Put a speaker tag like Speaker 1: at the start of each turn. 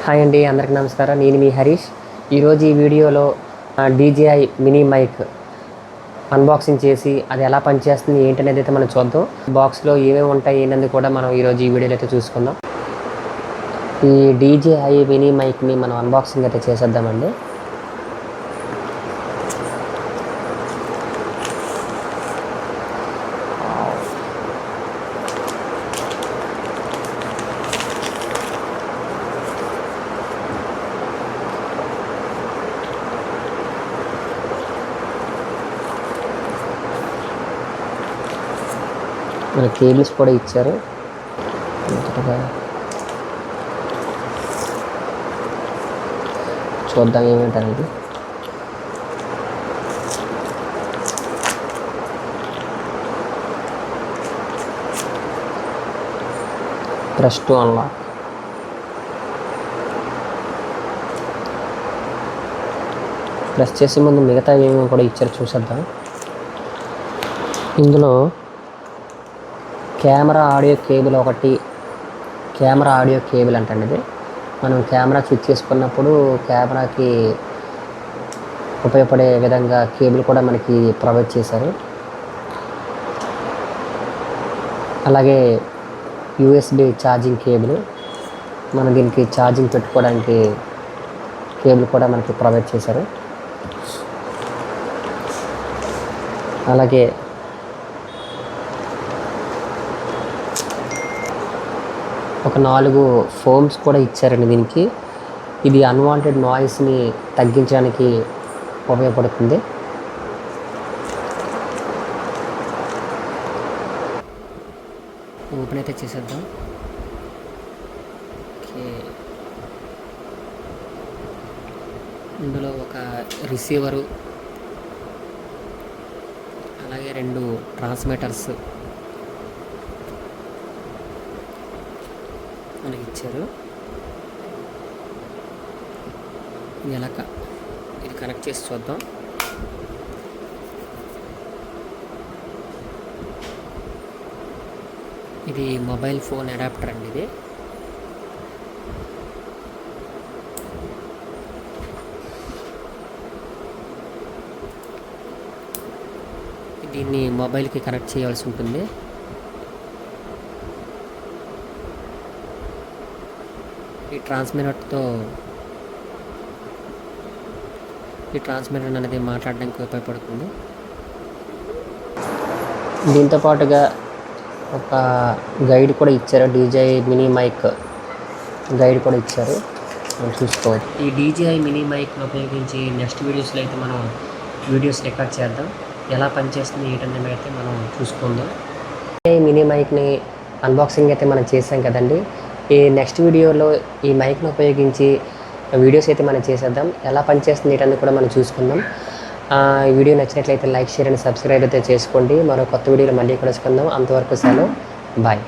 Speaker 1: Hi అండి, అందరికీ నమస్కారం. నేను మీ హరీష్. ఈరోజు ఈ వీడియోలో DJI మినీ మైక్ అన్బాక్సింగ్ చేసి అది ఎలా పనిచేస్తుంది ఏంటనేది అయితే మనం చూద్దాం. బాక్స్లో ఏమేమి ఉంటాయి ఏంటనేది కూడా మనం ఈరోజు ఈ వీడియోలో అయితే చూసుకుందాం. ఈ DJI మినీ మైక్ని మనం అన్బాక్సింగ్ అయితే చేసేద్దామండి. మన కేబుల్స్ కూడా ఇచ్చారు. చూద్దాం ఏమిటనేది. Press to unlock. ప్రెస్ చేసే ముందు మిగతా ఏమేమి కూడా ఇచ్చారు చూసేద్దాం. ఇందులో కెమెరా ఆడియో కేబుల్ ఒకటి, కెమెరా ఆడియో కేబుల్ అంటండి. ఇది మనం కెమెరా స్విచ్ చేసుకున్నప్పుడు కెమెరాకి ఉపయోగపడే విధంగా కేబుల్ కూడా మనకి ప్రొవైడ్ చేశారు. అలాగే USB ఛార్జింగ్ కేబుల్, మనం దీనికి ఛార్జింగ్ పెట్టుకోవడానికి కేబుల్ కూడా మనకి ప్రొవైడ్ చేశారు. అలాగే ఒక 4 ఫోమ్స్ కూడా ఇచ్చారండి దీనికి. ఇది అన్వాంటెడ్ నాయిస్ని తగ్గించడానికి ఉపయోగపడుతుంది. ఓపెన్ అయితే చేసేద్దాం. ఓకే, ఇందులో ఒక రిసీవరు, అలాగే 2 ట్రాన్స్మిటర్స్ మనకి ఇచ్చారు. ఇది కనెక్ట్ చేసి చూద్దాం. ఇది మొబైల్ ఫోన్ అడాప్టర్ అండి. ఇది దీన్ని మొబైల్కి కనెక్ట్ చేయాల్సి ఉంటుంది. ఈ ట్రాన్స్మిటర్ అనేది మాట్లాడడానికి ఉపయోగపడుతుంది. దీంతో పాటుగా ఒక గైడ్ కూడా ఇచ్చారు. DJI మినీ మైక్ గైడ్ కూడా ఇచ్చారు, మనం చూసుకోవచ్చు. ఈ DJI మినీ మైక్ని ఉపయోగించి నెక్స్ట్ వీడియోస్లో అయితే మనం వీడియోస్ రికార్డ్ చేద్దాం. ఎలా పనిచేస్తుంది ఏంటనేది అయితే మనం చూసుకుందాం. ఈ మినీ మైక్ని అన్బాక్సింగ్ అయితే మనం చేసాం కదండి. ఈ నెక్స్ట్ వీడియోలో ఈ మైక్ను ఉపయోగించి వీడియోస్ అయితే మనం చేసేద్దాం. ఎలా పనిచేస్తుంది ఏంటనేది కూడా మనం చూసుకుందాం. ఈ వీడియో నచ్చినట్లయితే లైక్, షేర్ అండ్ సబ్స్క్రైబ్ అయితే చేసుకోండి. మరో కొత్త వీడియోలో మళ్ళీ కలుసుకుందాం. అంతవరకు సెలవు, బాయ్.